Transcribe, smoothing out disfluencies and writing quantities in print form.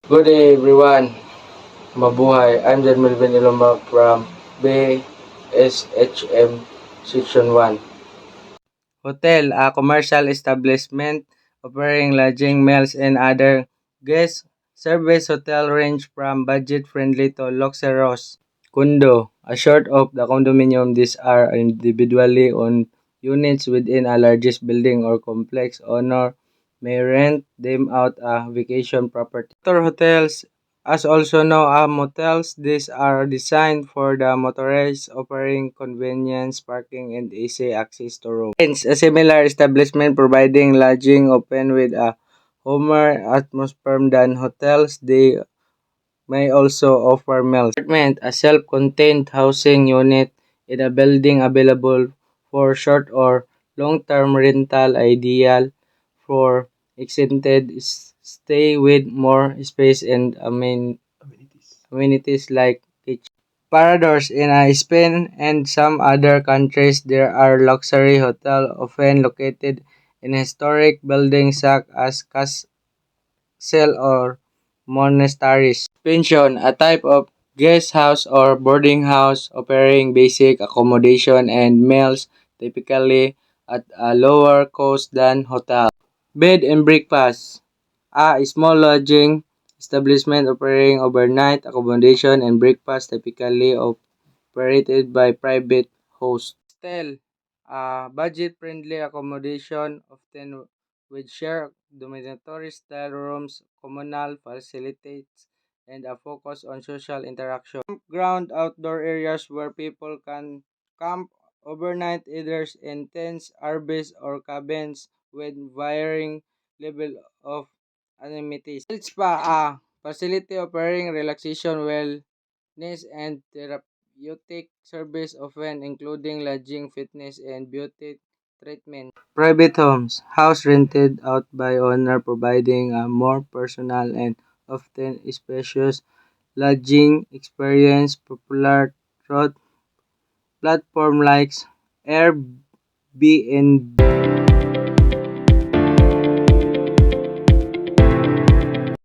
Good day everyone, mabuhay. I'm John Melvin Iloma from BSHM Section 1. Hotel, a commercial establishment offering lodging, meals, and other guest service. Hotel range from budget-friendly to luxurious. Condo, a sort of the condominium. These are individually owned units within a largest building or complex. Owner may rent them out a vacation property. Motor hotels, as also known as motels, these are designed for the motorized, offering convenience, parking, and easy access to rooms. Hence, a similar establishment providing lodging open with a warmer atmosphere than hotels. They may also offer meals. Apartment, a self-contained housing unit in a building available for short or long-term rental, ideal for extended stay with more space and amenities like kitchen. Paradors, in Spain and some other countries, there are luxury hotels often located in historic buildings such as castles or monasteries. Pension, a type of guest house or boarding house offering basic accommodation and meals, typically at a lower cost than hotel. Bed and breakfast, a small lodging establishment offering overnight accommodation and breakfast, typically operated by private hosts. Hostel, budget-friendly accommodation, often with shared dormitory-style rooms, communal facilities, and a focus on social interaction. Campground, outdoor areas where people can camp overnight, either in tents, RVs, or cabins with varying level of amenities. Health spa, facility offering relaxation, wellness, and therapeutic service, often including lodging, fitness, and beauty treatment. Private homes, house rented out by owner, providing a more personal and often spacious lodging experience. Popular through platform like Airbnb